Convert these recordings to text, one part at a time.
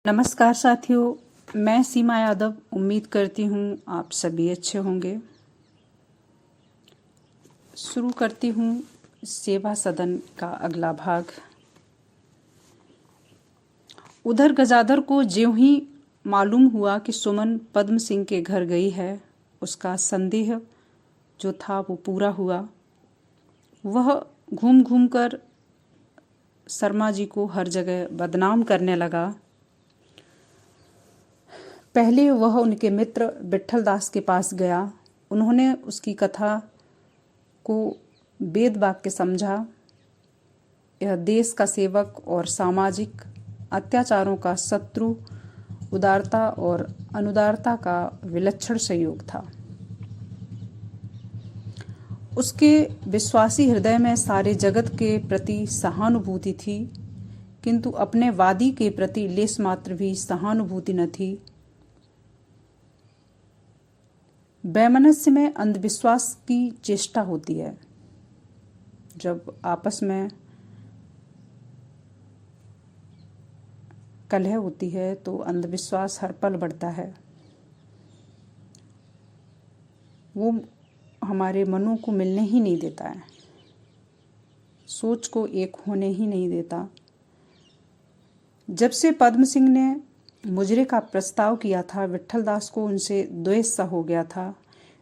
नमस्कार साथियों, मैं सीमा यादव उम्मीद करती हूँ आप सभी अच्छे होंगे। शुरू करती हूँ सेवा सदन का अगला भाग। उधर गजाधर को ज्यों ही मालूम हुआ कि सुमन पद्म सिंह के घर गई है, उसका संदेह जो था वो पूरा हुआ। वह घूम घूम कर शर्मा जी को हर जगह बदनाम करने लगा। पहले वह उनके मित्र विट्ठल दास के पास गया। उन्होंने उसकी कथा को वेद वाक्य समझा। यह देश का सेवक और सामाजिक अत्याचारों का शत्रु, उदारता और अनुदारता का विलक्षण संयोग था। उसके विश्वासी हृदय में सारे जगत के प्रति सहानुभूति थी, किंतु अपने वादी के प्रति लेस मात्र भी सहानुभूति न थी। वैमनस्य में अंधविश्वास की चेष्टा होती है। जब आपस में कलह होती है तो अंधविश्वास हर पल बढ़ता है। वो हमारे मनों को मिलने ही नहीं देता है, सोच को एक होने ही नहीं देता। जब से पद्म सिंह ने मुजरे का प्रस्ताव किया था, विट्ठल दास को उनसे द्वेष सा हो गया था।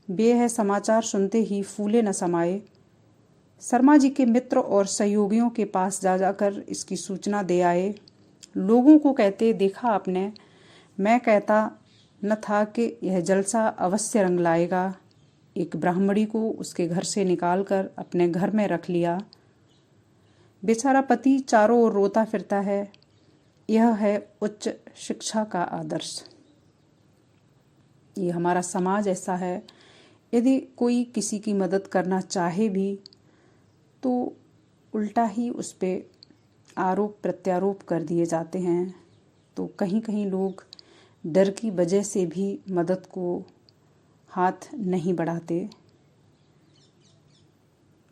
वे यह समाचार सुनते ही फूले न समाये। शर्मा जी के मित्र और सहयोगियों के पास जा जाकर इसकी सूचना दे आए। लोगों को कहते देखा आपने, मैं कहता न था कि यह जलसा अवश्य रंग लाएगा। एक ब्राह्मणी को उसके घर से निकालकर अपने घर में रख लिया। बेचारा पति चारों ओर रोता फिरता है। यह है उच्च शिक्षा का आदर्श। ये हमारा समाज ऐसा है। यदि कोई किसी की मदद करना चाहे भी तो उल्टा ही उस पर आरोप प्रत्यारोप कर दिए जाते हैं। तो कहीं कहीं लोग डर की वजह से भी मदद को हाथ नहीं बढ़ाते।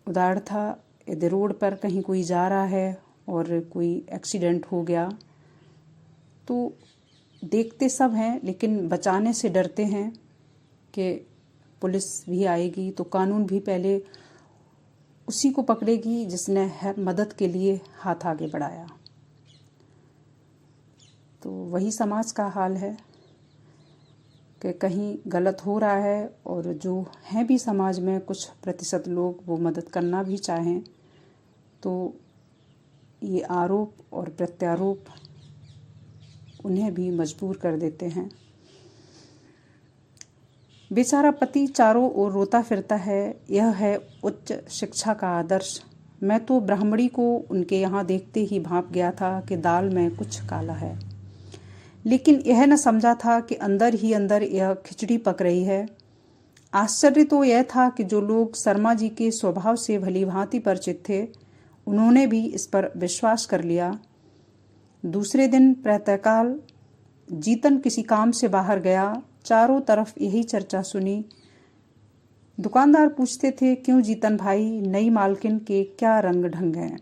उदाहरण था, यदि रोड पर कहीं कोई जा रहा है और कोई एक्सीडेंट हो गया तो देखते सब हैं, लेकिन बचाने से डरते हैं कि पुलिस भी आएगी तो कानून भी पहले उसी को पकड़ेगी जिसने मदद के लिए हाथ आगे बढ़ाया। तो वही समाज का हाल है कि कहीं गलत हो रहा है और जो हैं भी समाज में कुछ प्रतिशत लोग वो मदद करना भी चाहें तो ये आरोप और प्रत्यारोप उन्हें भी मजबूर कर देते हैं। बेचारा पति चारों ओर रोता फिरता है। यह है उच्च शिक्षा का आदर्श। मैं तो ब्राह्मणी को उनके यहाँ देखते ही भांप गया था कि दाल में कुछ काला है, लेकिन यह न समझा था कि अंदर ही अंदर यह खिचड़ी पक रही है। आश्चर्य तो यह था कि जो लोग शर्मा जी के स्वभाव से भली भांति परिचित थे, उन्होंने भी इस पर विश्वास कर लिया। दूसरे दिन प्रातःकाल जीतन किसी काम से बाहर गया। चारों तरफ यही चर्चा सुनी। दुकानदार पूछते थे, क्यों जीतन भाई, नई मालकिन के क्या रंग ढंग हैं?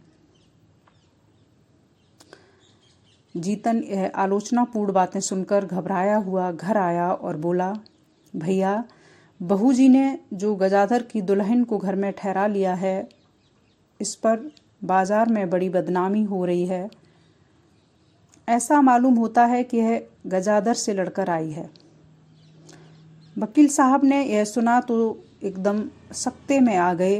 जीतन यह आलोचनापूर्ण बातें सुनकर घबराया हुआ घर आया और बोला, भैया, बहू जी ने जो गजाधर की दुल्हन को घर में ठहरा लिया है, इस पर बाजार में बड़ी बदनामी हो रही है। ऐसा मालूम होता है कि यह गजाधर से लड़कर आई है। वकील साहब ने यह सुना तो एकदम सख्ते में आ गए।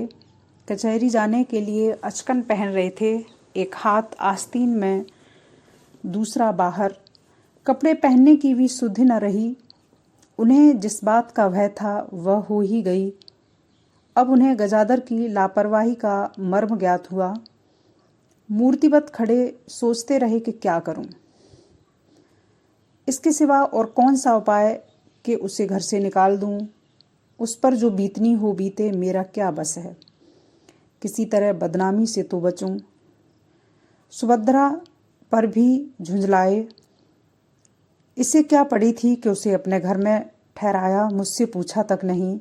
कचहरी जाने के लिए अचकन पहन रहे थे, एक हाथ आस्तीन में, दूसरा बाहर। कपड़े पहनने की भी सुधि न रही। उन्हें जिस बात का भय था वह हो ही गई। अब उन्हें गजाधर की लापरवाही का मर्म ज्ञात हुआ। मूर्तिवत खड़े सोचते रहे कि क्या करूं। इसके सिवा और कौन सा उपाय कि उसे घर से निकाल दूं। उस पर जो बीतनी हो बीते, मेरा क्या बस है। किसी तरह बदनामी से तो बचूं। सुभद्रा पर भी झुंझलाए। इसे क्या पड़ी थी कि उसे अपने घर में ठहराया, मुझसे पूछा तक नहीं।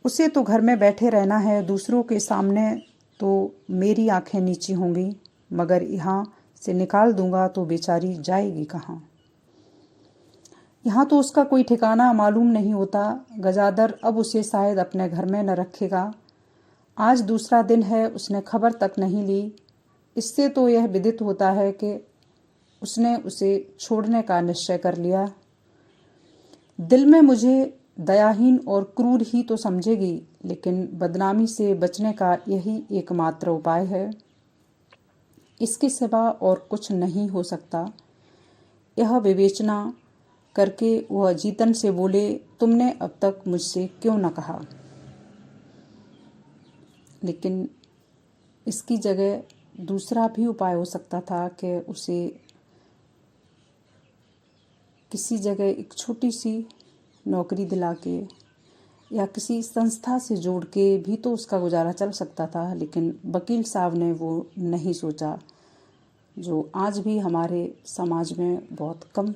उसे तो घर में बैठे रहना है, दूसरों के सामने तो मेरी आंखें नीची होंगी, मगर यहाँ से निकाल दूंगा तो बेचारी जाएगी कहाँ। यहाँ तो उसका कोई ठिकाना मालूम नहीं होता। गजादर अब उसे शायद अपने घर में न रखेगा। आज दूसरा दिन है, उसने खबर तक नहीं ली। इससे तो यह विदित होता है कि उसने उसे छोड़ने का निश्चय कर लिया। दिल में मुझे दयाहीन और क्रूर ही तो समझेगी, लेकिन बदनामी से बचने का यही एकमात्र उपाय है। इसके सिवा और कुछ नहीं हो सकता। यह विवेचना करके वह जीतन से बोले, तुमने अब तक मुझसे क्यों न कहा। लेकिन इसकी जगह दूसरा भी उपाय हो सकता था कि उसे किसी जगह एक छोटी सी नौकरी दिला के या किसी संस्था से जोड़ के भी तो उसका गुजारा चल सकता था। लेकिन वकील साहब ने वो नहीं सोचा, जो आज भी हमारे समाज में बहुत कम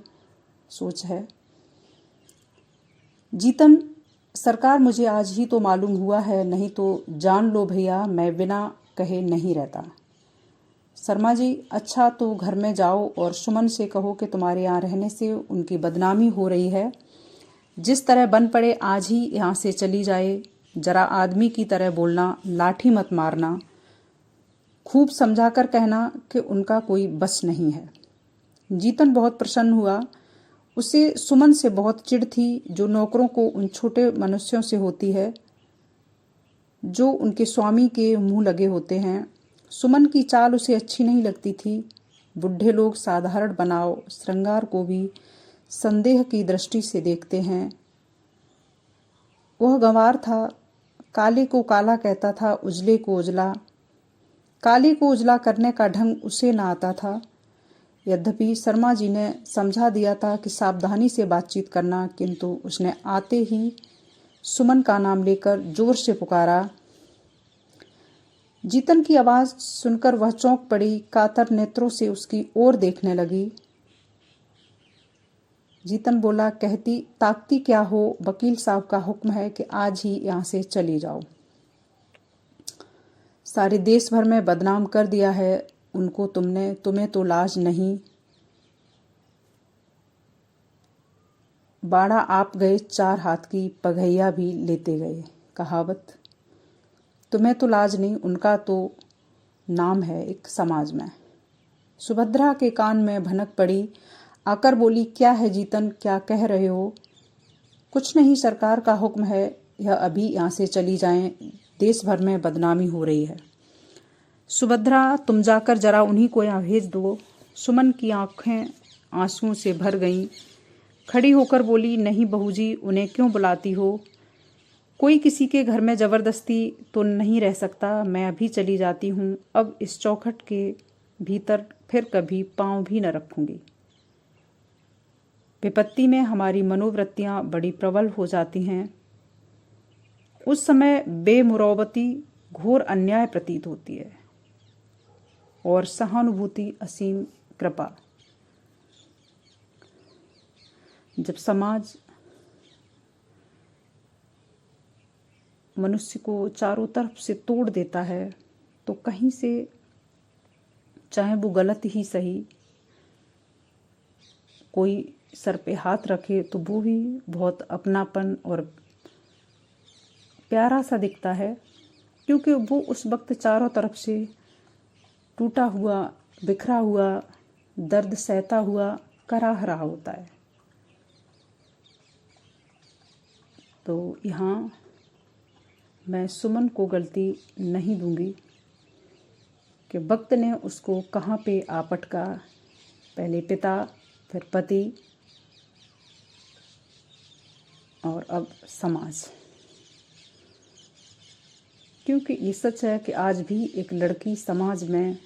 सोच है। जीतन, सरकार मुझे आज ही तो मालूम हुआ है, नहीं तो जान लो भैया मैं बिना कहे नहीं रहता। शर्मा जी, अच्छा तो घर में जाओ और सुमन से कहो कि तुम्हारे यहाँ रहने से उनकी बदनामी हो रही है। जिस तरह बन पड़े आज ही यहाँ से चली जाए। जरा आदमी की तरह बोलना, लाठी मत मारना। खूब समझा कर कहना कि उनका कोई बस नहीं है। जीतन बहुत प्रसन्न हुआ। उसे सुमन से बहुत चिढ़ थी, जो नौकरों को उन छोटे मनुष्यों से होती है जो उनके स्वामी के मुंह लगे होते हैं। सुमन की चाल उसे अच्छी नहीं लगती थी। बुढ़े लोग साधारण बनाव श्रृंगार को भी संदेह की दृष्टि से देखते हैं। वह गंवार था, काले को काला कहता था, उजले को उजला। काले को उजला करने का ढंग उसे न आता था। यद्यपि शर्मा जी ने समझा दिया था कि सावधानी से बातचीत करना, किंतु उसने आते ही सुमन का नाम लेकर जोर से पुकारा। जीतन की आवाज सुनकर वह चौंक पड़ी, कातर नेत्रों से उसकी ओर देखने लगी। जीतन बोला, कहती ताकती क्या हो, वकील साहब का हुक्म है कि आज ही यहाँ से चली जाओ। सारे देश भर में बदनाम कर दिया है उनको तुमने, तुम्हें तो लाज नहीं। बाड़ा आप गए, चार हाथ की पगैया भी लेते गए, कहावत। तुम्हें तो लाज नहीं, उनका तो नाम है एक समाज में। सुभद्रा के कान में भनक पड़ी, आकर बोली, क्या है जीतन, क्या कह रहे हो। कुछ नहीं, सरकार का हुक्म है, यह अभी यहाँ से चली जाएं, देश भर में बदनामी हो रही है। सुभद्रा, तुम जाकर जरा उन्हीं को यहाँ भेज दो। सुमन की आंखें आंसुओं से भर गईं। खड़ी होकर बोली, नहीं बहू जी, उन्हें क्यों बुलाती हो। कोई किसी के घर में जबरदस्ती तो नहीं रह सकता। मैं अभी चली जाती हूँ। अब इस चौखट के भीतर फिर कभी पांव भी न रखूंगी। विपत्ति में हमारी मनोवृत्तियां बड़ी प्रबल हो जाती हैं। उस समय बेमुरौवती घोर अन्याय प्रतीत होती है और सहानुभूति असीम कृपा। जब समाज मनुष्य को चारों तरफ से तोड़ देता है तो कहीं से, चाहे वो गलत ही सही, कोई सर पे हाथ रखे तो वो भी बहुत अपनापन और प्यारा सा दिखता है, क्योंकि वो उस वक्त चारों तरफ से टूटा हुआ, बिखरा हुआ, दर्द सहता हुआ कराह रहा होता है। तो यहाँ मैं सुमन को गलती नहीं दूंगी कि वक्त ने उसको कहाँ पे आ पटका। पहले पिता, फिर पति और अब समाज। क्योंकि ये सच है कि आज भी एक लड़की समाज में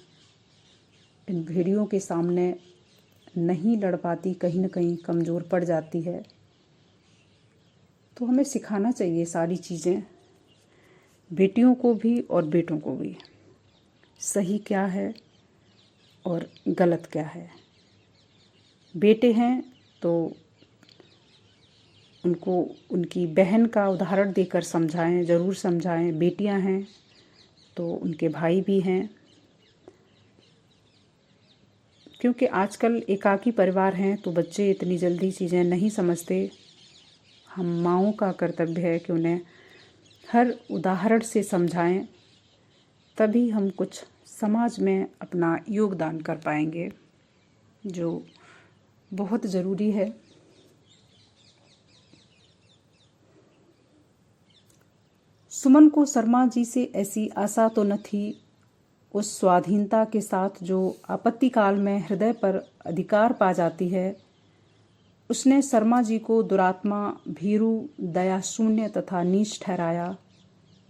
इन भेड़ियों के सामने नहीं लड़ पाती, कहीं न कहीं कमज़ोर पड़ जाती है। तो हमें सिखाना चाहिए सारी चीज़ें, बेटियों को भी और बेटों को भी, सही क्या है और गलत क्या है। बेटे हैं तो उनको उनकी बहन का उदाहरण देकर समझाएं, ज़रूर समझाएं। बेटियां हैं तो उनके भाई भी हैं। क्योंकि आजकल एकाकी परिवार हैं तो बच्चे इतनी जल्दी चीज़ें नहीं समझते। हम माँओं का कर्तव्य है कि उन्हें हर उदाहरण से समझाएं, तभी हम कुछ समाज में अपना योगदान कर पाएंगे, जो बहुत ज़रूरी है। सुमन को शर्मा जी से ऐसी आशा तो न थी। उस स्वाधीनता के साथ जो आपत्ति काल में हृदय पर अधिकार पा जाती है, उसने शर्मा जी को दुरात्मा, भीरू, दया शून्य तथा नीच ठहराया।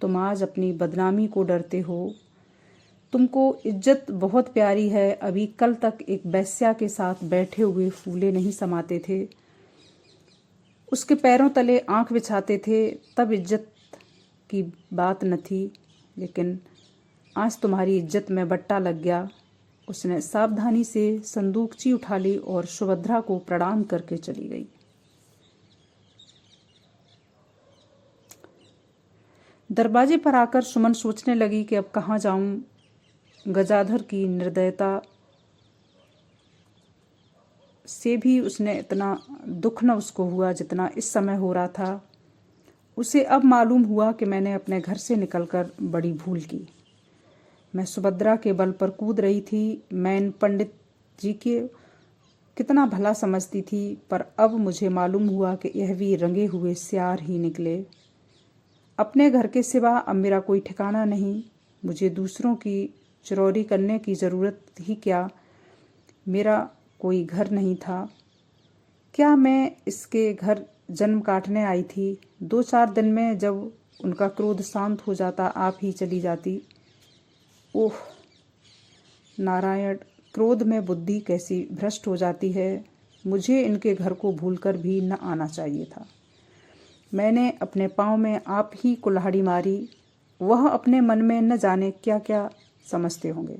तुम आज अपनी बदनामी को डरते हो। तुमको इज्जत बहुत प्यारी है। अभी कल तक एक वेश्या के साथ बैठे हुए फूले नहीं समाते थे, उसके पैरों तले आंख बिछाते थे, तब इज्जत की बात न थी। लेकिन आज तुम्हारी इज्जत में बट्टा लग गया। उसने सावधानी से संदूकची उठा ली और सुभद्रा को प्रणाम करके चली गई। दरवाजे पर आकर सुमन सोचने लगी कि अब कहाँ जाऊं। गजाधर की निर्दयता से भी उसने इतना दुख न उसको हुआ जितना इस समय हो रहा था। उसे अब मालूम हुआ कि मैंने अपने घर से निकलकर बड़ी भूल की। मैं सुभद्रा के बल पर कूद रही थी। मैं इन पंडित जी के कितना भला समझती थी, पर अब मुझे मालूम हुआ कि यह भी रंगे हुए सियार ही निकले। अपने घर के सिवा अब मेरा कोई ठिकाना नहीं। मुझे दूसरों की चरौरी करने की ज़रूरत ही क्या। मेरा कोई घर नहीं था। क्या मैं इसके घर जन्म काटने आई थी? 2-4 दिन में जब उनका क्रोध शांत हो जाता, आप ही चली जाती। ओह नारायण, क्रोध में बुद्धि कैसी भ्रष्ट हो जाती है। मुझे इनके घर को भूलकर भी न आना चाहिए था। मैंने अपने पाँव में आप ही कुल्हाड़ी मारी। वह अपने मन में न जाने क्या क्या समझते होंगे।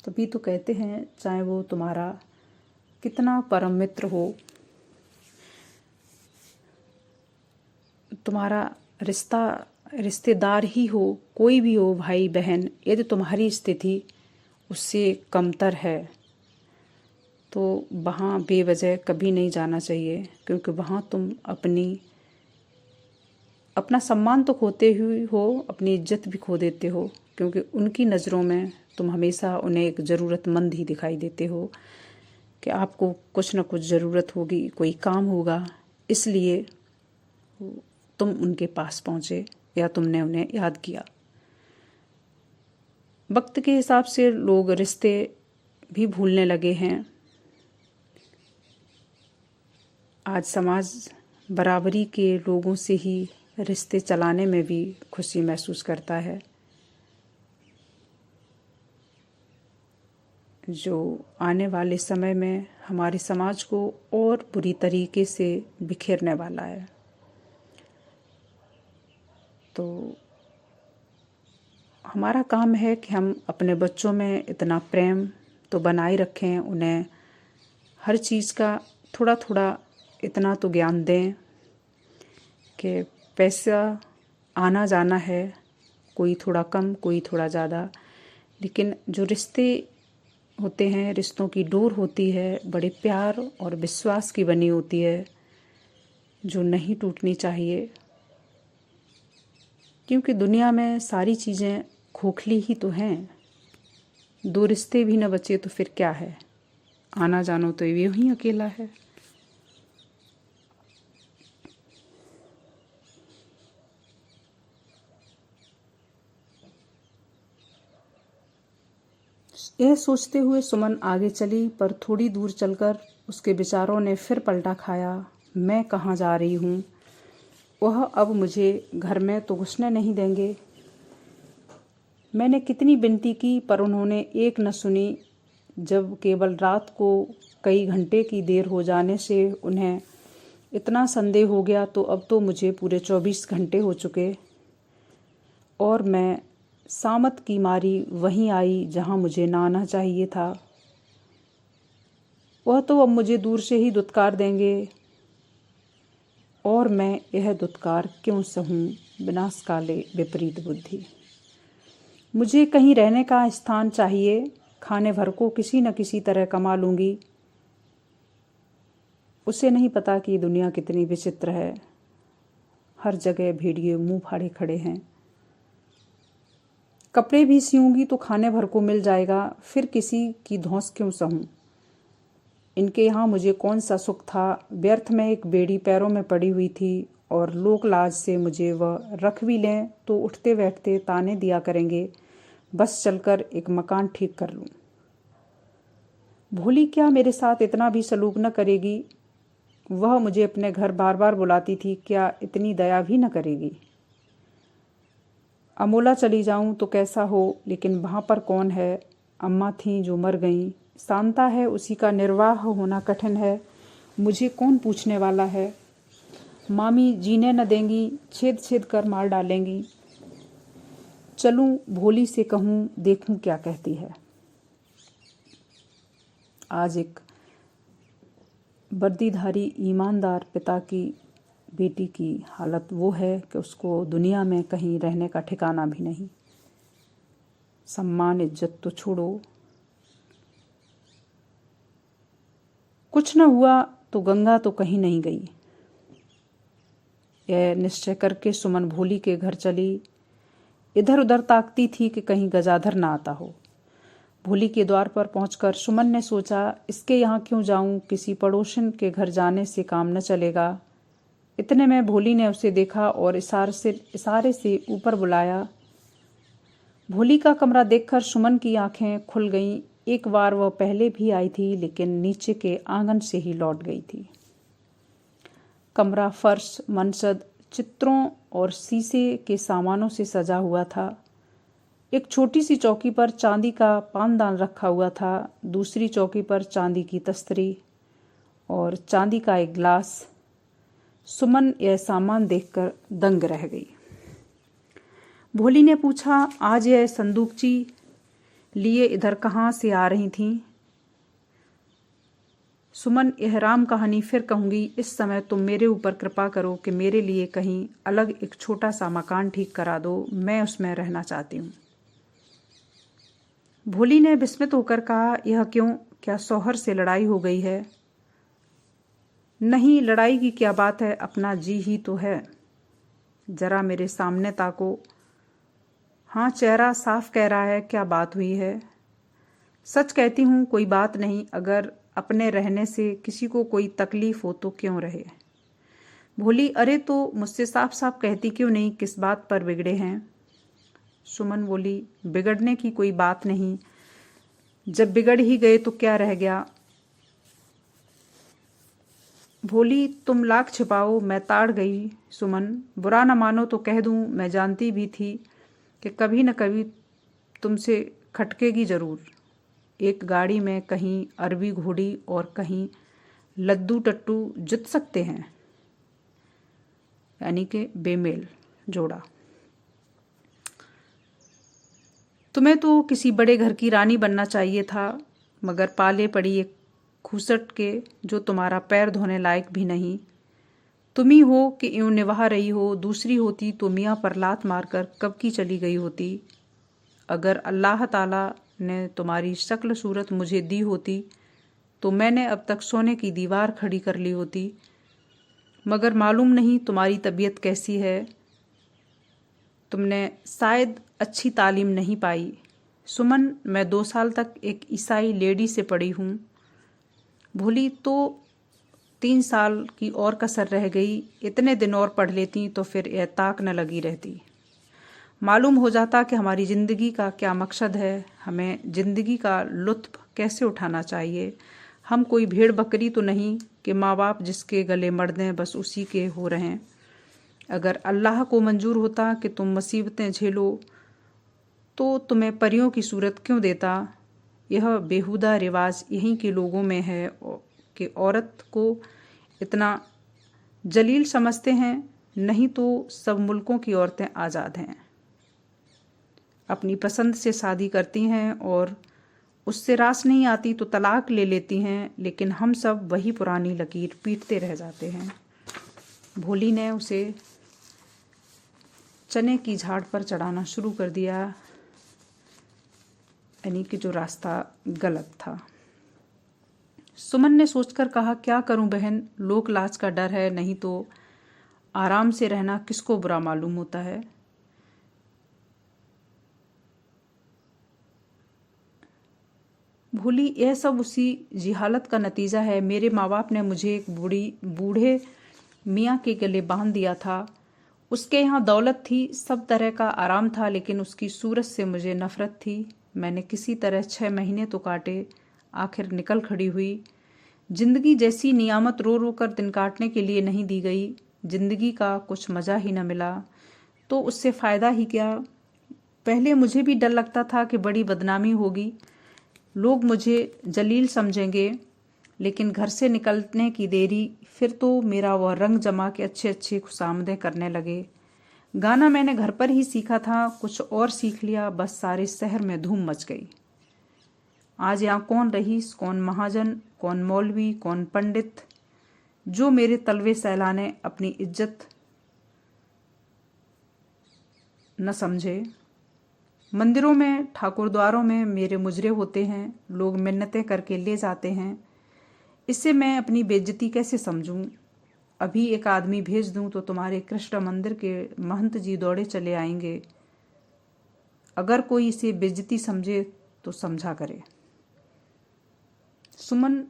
तभी तो कहते हैं, चाहे वो तुम्हारा कितना परम मित्र हो, तुम्हारा रिश्तेदार ही हो, कोई भी हो, भाई बहन, यदि तुम्हारी स्थिति उससे कमतर है तो वहाँ बेवजह कभी नहीं जाना चाहिए। क्योंकि वहाँ तुम अपना सम्मान तो खोते ही हो, अपनी इज्जत भी खो देते हो। क्योंकि उनकी नज़रों में तुम हमेशा उन्हें एक ज़रूरतमंद ही दिखाई देते हो कि आपको कुछ न कुछ ज़रूरत होगी, कोई काम होगा, इसलिए तुम उनके पास पहुँचे या तुमने उन्हें याद किया। वक्त के हिसाब से लोग रिश्ते भी भूलने लगे हैं। आज समाज बराबरी के लोगों से ही रिश्ते चलाने में भी खुशी महसूस करता है, जो आने वाले समय में हमारे समाज को और बुरी तरीके से बिखेरने वाला है। तो हमारा काम है कि हम अपने बच्चों में इतना प्रेम तो बनाए रखें, उन्हें हर चीज़ का थोड़ा थोड़ा इतना तो ज्ञान दें कि पैसा आना जाना है, कोई थोड़ा कम, कोई थोड़ा ज़्यादा, लेकिन जो रिश्ते होते हैं, रिश्तों की डोर होती है, बड़े प्यार और विश्वास की बनी होती है, जो नहीं टूटनी चाहिए। क्योंकि दुनिया में सारी चीज़ें खोखली ही तो हैं। 2 रिश्ते भी न बचे तो फिर क्या है? आना जानो तो यूं ही अकेला है। यह सोचते हुए सुमन आगे चली, पर थोड़ी दूर चलकर उसके विचारों ने फिर पलटा खाया। मैं कहाँ जा रही हूँ? वह अब मुझे घर में तो घुसने नहीं देंगे। मैंने कितनी विनती की पर उन्होंने एक न सुनी। जब केवल रात को कई घंटे की देर हो जाने से उन्हें इतना संदेह हो गया, तो अब तो मुझे पूरे 24 घंटे हो चुके और मैं सामत की मारी वहीं आई जहाँ मुझे ना आना चाहिए था। वह तो अब मुझे दूर से ही दुत्कार देंगे और मैं यह दुत्कार क्यों सहूँ? विनाश काले विपरीत बुद्धि। मुझे कहीं रहने का स्थान चाहिए, खाने भर को किसी न किसी तरह कमा लूँगी। उसे नहीं पता कि दुनिया कितनी विचित्र है। हर जगह भेड़िए मुंह फाड़े खड़े हैं। कपड़े भी सियूंगी तो खाने भर को मिल जाएगा, फिर किसी की धौंस क्यों सहूं। इनके यहाँ मुझे कौन सा सुख था। व्यर्थ में एक बेड़ी पैरों में पड़ी हुई थी और लोक लाज से मुझे वह रख भी लें तो उठते बैठते ताने दिया करेंगे। बस चलकर एक मकान ठीक कर लूं। भोली क्या मेरे साथ इतना भी सलूक न करेगी। वह मुझे अपने घर बार बार बुलाती थी, क्या इतनी दया भी न करेगी। अमोला चली जाऊं तो कैसा हो, लेकिन वहाँ पर कौन है। अम्मा थीं जो मर गईं। शांता है, उसी का निर्वाह होना कठिन है। मुझे कौन पूछने वाला है। मामी जीने न देंगी, छेद छेद कर मार डालेंगी। चलूं भोली से कहूं, देखूं क्या कहती है। आज एक वर्दीधारी ईमानदार पिता की बेटी की हालत वो है कि उसको दुनिया में कहीं रहने का ठिकाना भी नहीं। सम्मान इज्जत तो छोड़ो। कुछ न हुआ तो गंगा तो कहीं नहीं गई। यह निश्चय करके सुमन भोली के घर चली। इधर उधर ताकती थी कि कहीं गजाधर ना आता हो। भोली के द्वार पर पहुंचकर सुमन ने सोचा, इसके यहाँ क्यों जाऊं, किसी पड़ोसन के घर जाने से काम न चलेगा। इतने में भोली ने उसे देखा और इशारे से ऊपर बुलाया। भोली का कमरा देखकर सुमन की आंखें खुल गईं। एक बार वह पहले भी आई थी, लेकिन नीचे के आंगन से ही लौट गई थी। कमरा फर्श, मनसद, चित्रों और शीशे के सामानों से सजा हुआ था। एक छोटी सी चौकी पर चांदी का पानदान रखा हुआ था। दूसरी चौकी पर चांदी की तस्तरी और चांदी का एक गिलास। सुमन यह सामान देखकर दंग रह गई। भोली ने पूछा, आज यह संदूकची लिए इधर कहाँ से आ रही थीं? सुमन, यह राम कहानी फिर कहूँगी। इस समय तुम मेरे ऊपर कृपा करो कि मेरे लिए कहीं अलग एक छोटा सा मकान ठीक करा दो। मैं उसमें रहना चाहती हूँ। भोली ने विस्मित होकर कहा, यह क्यों? क्या शौहर से लड़ाई हो गई है? नहीं, लड़ाई की क्या बात है, अपना जी ही तो है। जरा मेरे सामने ताको। हाँ, चेहरा साफ कह रहा है, क्या बात हुई है? सच कहती हूँ, कोई बात नहीं। अगर अपने रहने से किसी को कोई तकलीफ हो तो क्यों रहे। भोली, अरे तो मुझसे साफ साफ कहती क्यों नहीं, किस बात पर बिगड़े हैं? सुमन बोली, बिगड़ने की कोई बात नहीं। जब बिगड़ ही गए तो क्या रह गया। भोली, तुम लाख छिपाओ, मैं ताड़ गई। सुमन, बुरा न मानो तो कह दूं, मैं जानती भी थी कि कभी न कभी तुमसे खटकेगी जरूर। एक गाड़ी में कहीं अरबी घोड़ी और कहीं लद्दू टट्टू जुत सकते हैं, यानी कि बेमेल जोड़ा। तुम्हें तो किसी बड़े घर की रानी बनना चाहिए था, मगर पाले पड़ी एक खूसट के जो तुम्हारा पैर धोने लायक भी नहीं। तुम ही हो कि यूं निभा रही हो। दूसरी होती तो मियाँ पर लात मारकर कब की चली गई होती। अगर अल्लाह ताला ने तुम्हारी शक्ल सूरत मुझे दी होती तो मैंने अब तक सोने की दीवार खड़ी कर ली होती। मगर मालूम नहीं तुम्हारी तबीयत कैसी है। तुमने शायद अच्छी तालीम नहीं पाई। सुमन, मैं 2 साल तक एक ईसाई लेडी से पढ़ी हूँ। भोली, तो 3 साल की और कसर रह गई। इतने दिन और पढ़ लेती तो फिर यह ताक न लगी रहती। मालूम हो जाता कि हमारी ज़िंदगी का क्या मकसद है, हमें ज़िंदगी का लुत्फ़ कैसे उठाना चाहिए। हम कोई भेड़ बकरी तो नहीं कि माँ बाप जिसके गले मर दें बस उसी के हो रहें। अगर अल्लाह को मंजूर होता कि तुम मुसीबतें झेलो तो तुम्हें परियों की सूरत क्यों देता। यह बेहुदा रिवाज यहीं के लोगों में है कि औरत को इतना जलील समझते हैं। नहीं तो सब मुल्कों की औरतें आज़ाद हैं, अपनी पसंद से शादी करती हैं और उससे रास नहीं आती तो तलाक ले लेती हैं, लेकिन हम सब वही पुरानी लकीर पीटते रह जाते हैं। भोली ने उसे चने की झाड़ पर चढ़ाना शुरू कर दिया। यानी कि जो रास्ता गलत था। सुमन ने सोचकर कहा, क्या करूं बहन, लोक लाज का डर है, नहीं तो आराम से रहना किसको बुरा मालूम होता है। भोली, यह सब उसी जिहालत का नतीजा है। मेरे माँ बाप ने मुझे एक बूढ़े मियाँ के गले बांध दिया था। उसके यहाँ दौलत थी, सब तरह का आराम था, लेकिन उसकी सूरत से मुझे नफरत थी। मैंने किसी तरह 6 महीने तो काटे, आखिर निकल खड़ी हुई। जिंदगी जैसी नियामत रो रो कर दिन काटने के लिए नहीं दी गई। जिंदगी का कुछ मजा ही न मिला तो उससे फायदा ही क्या। पहले मुझे भी डर लगता था कि बड़ी बदनामी होगी, लोग मुझे जलील समझेंगे, लेकिन घर से निकलने की देरी, फिर तो मेरा वह रंग जमा के अच्छे अच्छे खुशामदें करने लगे। गाना मैंने घर पर ही सीखा था, कुछ और सीख लिया, बस सारे शहर में धूम मच गई। आज यहाँ कौन रईस, कौन महाजन, कौन मौलवी, कौन पंडित, जो मेरे तलवे सहलाने अपनी इज्जत न समझे। मंदिरों में, ठाकुरद्वारों में मेरे मुजरे होते हैं, लोग मिन्नतें करके ले जाते हैं। इससे मैं अपनी बेइज्जती कैसे समझूं। अभी एक आदमी भेज दूं तो तुम्हारे कृष्ण मंदिर के महंत जी दौड़े चले आएंगे। अगर कोई इसे बेइज्जती समझे तो समझा करे। सुमन,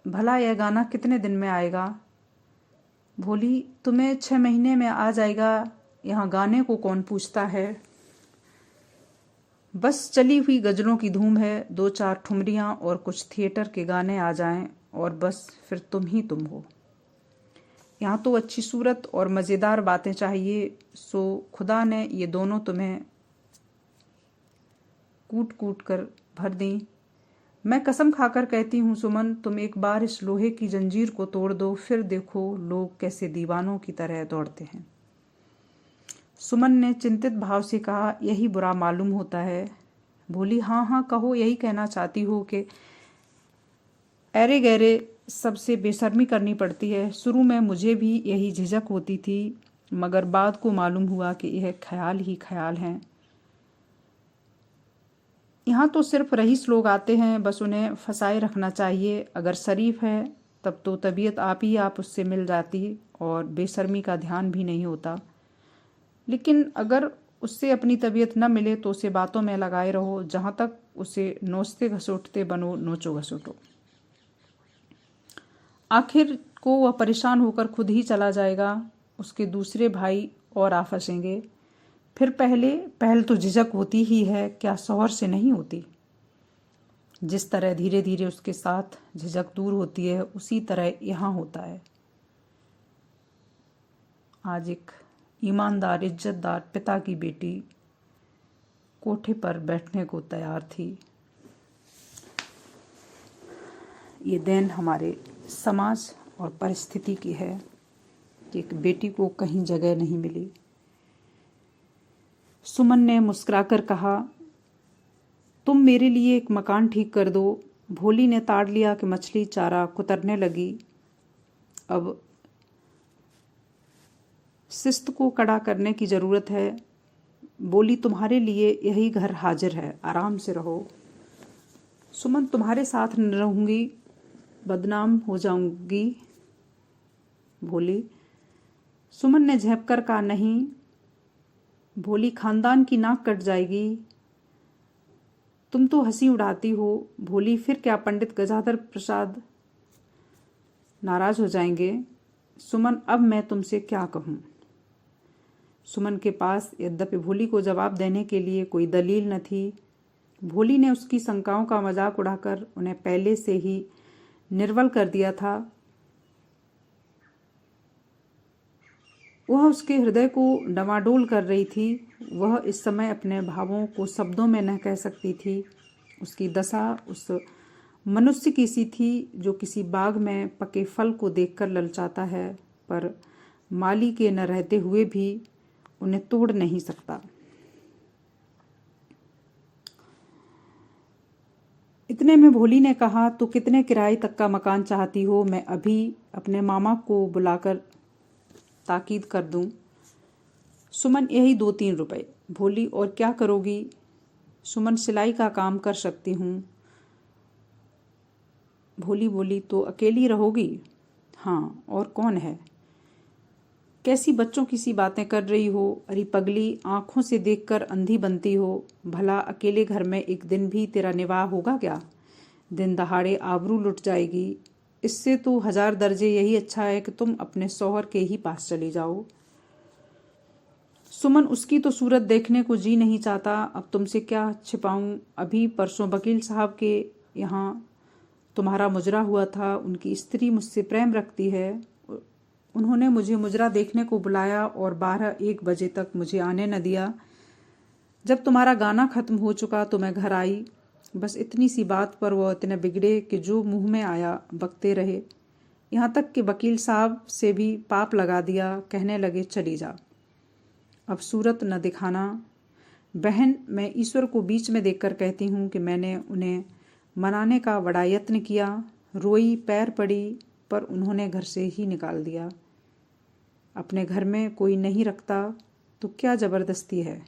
भला यह गाना कितने दिन में आएगा। भोली, तुम्हें 6 महीने में आ जाएगा, यहाँ गाने को कौन पूछता है। बस चली हुई गजलों की धूम है, 2-4 ठुमरियाँ और कुछ थिएटर के गाने आ जाएं और बस फिर तुम ही तुम हो। यहाँ तो अच्छी सूरत और मज़ेदार बातें चाहिए, सो खुदा ने ये दोनों तुम्हें कूट कूट कर भर दी। मैं कसम खाकर कहती हूँ सुमन, तुम एक बार इस लोहे की जंजीर को तोड़ दो, फिर देखो लोग कैसे दीवानों की तरह दौड़ते हैं। सुमन ने चिंतित भाव से कहा, यही बुरा मालूम होता है। भोली, हाँ हाँ कहो, यही कहना चाहती हो कि ऐरे गहरे सबसे बेशर्मी करनी पड़ती है। शुरू में मुझे भी यही झिझक होती थी, मगर बाद को मालूम हुआ कि यह ख्याल ही ख्याल हैं। यहाँ तो सिर्फ रईस लोग आते हैं, बस उन्हें फंसाए रखना चाहिए। अगर शरीफ है तब तो तबीयत आप ही आप उससे मिल जाती और बेशर्मी का ध्यान भी नहीं होता। लेकिन अगर उससे अपनी तबीयत न मिले तो उसे बातों में लगाए रहो, जहाँ तक उसे नोचते घसोटते बनो, नोचो घसोटो। आखिर को वह परेशान होकर खुद ही चला जाएगा, उसके दूसरे भाई और आ फंसेंगे। फिर पहल तो झिझक होती ही है, क्या शौहर से नहीं होती। जिस तरह धीरे धीरे उसके साथ झिझक दूर होती है, उसी तरह यहाँ होता है। आज एक ईमानदार इज्जतदार पिता की बेटी कोठे पर बैठने को तैयार थी। ये देन हमारे समाज और परिस्थिति की है कि एक बेटी को कहीं जगह नहीं मिली। सुमन ने मुस्कुराकर कहा, तुम मेरे लिए एक मकान ठीक कर दो। भोली ने ताड़ लिया कि मछली चारा कुतरने लगी। अब शिस्त को कड़ा करने की जरूरत है। बोली, तुम्हारे लिए यही घर हाजिर है, आराम से रहो। सुमन, तुम्हारे साथ न रहूंगी, बदनाम हो जाऊंगी। भोली, सुमन ने झेप कर कहा, नहीं। भोली, खानदान की नाक कट जाएगी। तुम तो हंसी उड़ाती हो। भोली, फिर क्या पंडित गजाधर प्रसाद नाराज हो जाएंगे। सुमन, अब मैं तुमसे क्या कहूँ। सुमन के पास यद्यपि भोली को जवाब देने के लिए कोई दलील न थी। भोली ने उसकी शंकाओं का मजाक उड़ाकर उन्हें पहले से ही निर्बल कर दिया था। वह उसके हृदय को डमाडोल कर रही थी। वह इस समय अपने भावों को शब्दों में न कह सकती थी। उसकी दशा उस मनुष्य की सी थी जो किसी बाग में पके फल को देखकर ललचाता है, पर माली के न रहते हुए भी उन्हें तोड़ नहीं सकता। इतने में भोली ने कहा, तो कितने किराए तक का मकान चाहती हो, मैं अभी अपने मामा को बुलाकर ताकीद कर दूं। सुमन, यही 2-3 रुपए। भोली, और क्या करोगी। सुमन, सिलाई का काम कर सकती हूँ। भोली बोली, तो अकेली रहोगी? हाँ, और कौन है? कैसी बच्चों की सी बातें कर रही हो? अरे पगली, आंखों से देखकर अंधी बनती हो। भला अकेले घर में एक दिन भी तेरा निवाह होगा क्या? दिन दहाड़े आबरू लुट जाएगी। इससे तो 1000 दर्जे यही अच्छा है कि तुम अपने शौहर के ही पास चली जाओ। सुमन, उसकी तो सूरत देखने को जी नहीं चाहता। अब तुमसे क्या छिपाऊं? अभी परसों वकील साहब के यहाँ तुम्हारा मुजरा हुआ था। उनकी स्त्री मुझसे प्रेम रखती है। उन्होंने मुझे मुजरा देखने को बुलाया और 12-1 बजे तक मुझे आने न दिया। जब तुम्हारा गाना खत्म हो चुका तो मैं घर आई। बस इतनी सी बात पर वो इतने बिगड़े कि जो मुंह में आया बकते रहे। यहाँ तक कि वकील साहब से भी पाप लगा दिया। कहने लगे, चली जा, अब सूरत न दिखाना। बहन, मैं ईश्वर को बीच में देखकर कहती हूँ कि मैंने उन्हें मनाने का बड़ा यत्न किया। रोई, पैर पड़ी, पर उन्होंने घर से ही निकाल दिया। अपने घर में कोई नहीं रखता तो क्या ज़बरदस्ती है?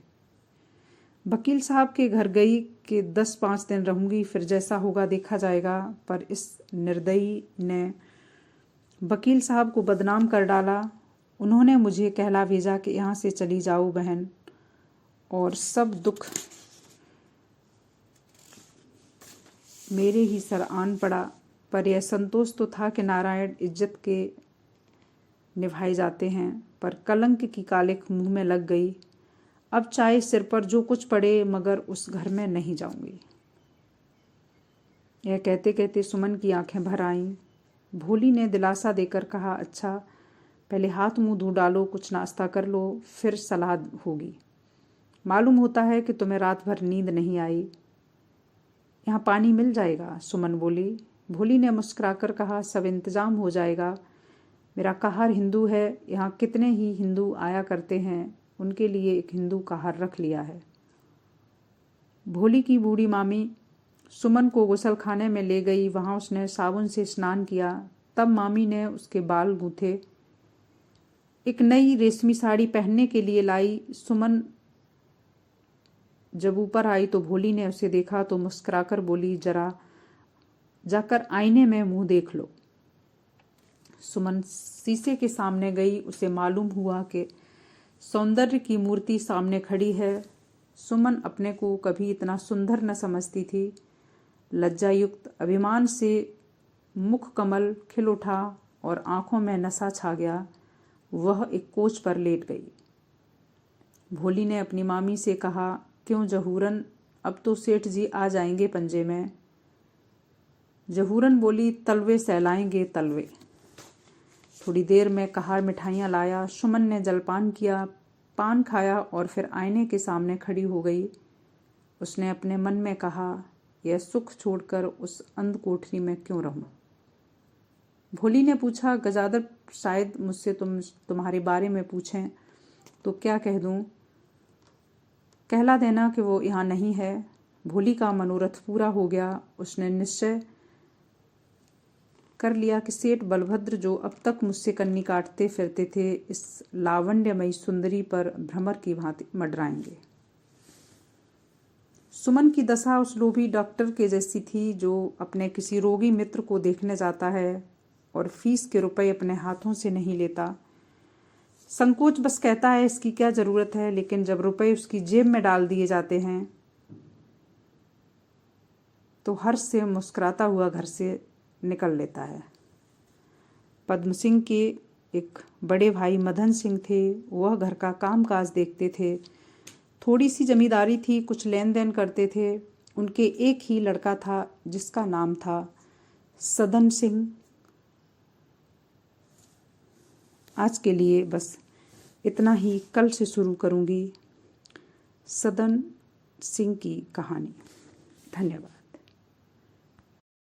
वकील साहब के घर गई कि 10-5 दिन रहूंगी, फिर जैसा होगा देखा जाएगा। पर इस निर्दयी ने वकील साहब को बदनाम कर डाला। उन्होंने मुझे कहला भेजा कि यहाँ से चली जाओ बहन, और सब दुख मेरे ही सर आन पड़ा। पर यह संतोष तो था कि नारायण इज्जत के निभाए जाते हैं, पर कलंक की कालिख मुंह में लग गई। अब चाहे सिर पर जो कुछ पड़े, मगर उस घर में नहीं जाऊंगी। यह कहते कहते सुमन की आंखें भर आईं। भोली ने दिलासा देकर कहा, अच्छा, पहले हाथ मुंह धो डालो, कुछ नाश्ता कर लो, फिर सलाह होगी। मालूम होता है कि तुम्हें रात भर नींद नहीं आई। यहाँ पानी मिल जाएगा, सुमन बोली। भोली ने मुस्कुराकर कहा, सब इंतजाम हो जाएगा। मेरा कहार हिंदू है। यहाँ कितने ही हिंदू आया करते हैं, उनके लिए एक हिंदू कहार रख लिया है। भोली की बूढ़ी मामी सुमन को गुसलखाने में ले गई। वहाँ उसने साबुन से स्नान किया। तब मामी ने उसके बाल गूंथे, एक नई रेशमी साड़ी पहनने के लिए लाई। सुमन जब ऊपर आई तो भोली ने उसे देखा तो मुस्कुराकर बोली, जरा जाकर आईने में मुंह देख लो। सुमन शीशे के सामने गई। उसे मालूम हुआ कि सौंदर्य की मूर्ति सामने खड़ी है। सुमन अपने को कभी इतना सुंदर न समझती थी। लज्जायुक्त अभिमान से मुख कमल खिल उठा और आंखों में नशा छा गया। वह एक कोच पर लेट गई। भोली ने अपनी मामी से कहा, क्यों जहूरन, अब तो सेठ जी आ जाएंगे पंजे में। जहूरन बोली, तलवे सहलाएंगे तलवे। थोड़ी देर में कहार मिठाइयाँ लाया। सुमन ने जलपान किया, पान खाया और फिर आईने के सामने खड़ी हो गई। उसने अपने मन में कहा, यह सुख छोड़कर उस अंध कोठरी में क्यों रहूं। भोली ने पूछा, गजादर शायद मुझसे तुम्हारे बारे में पूछें तो क्या कह दूं? कहला देना कि वो यहाँ नहीं है। भोली का मनोरथ पूरा हो गया। उसने निश्चय कर लिया कि सेठ बलभद्र, जो अब तक मुझसे कन्नी काटते फिरते थे, इस लावण्यमयी सुंदरी पर भ्रमर की भांति मंडराएंगे। सुमन की दशा उस लोभी डॉक्टर के जैसी थी जो अपने किसी रोगी मित्र को देखने जाता है और फीस के रुपए अपने हाथों से नहीं लेता। संकोच बस कहता है इसकी क्या जरूरत है, लेकिन जब रुपए उसकी जेब में डाल दिए जाते हैं तो हर्ष से मुस्कुराता हुआ घर से निकल लेता है। पद्म सिंह के एक बड़े भाई मदन सिंह थे। वह घर का कामकाज देखते थे। थोड़ी सी जमींदारी थी, कुछ लेन देन करते थे। उनके एक ही लड़का था जिसका नाम था सदन सिंह। आज के लिए बस इतना ही। कल से शुरू करूंगी सदन सिंह की कहानी। धन्यवाद।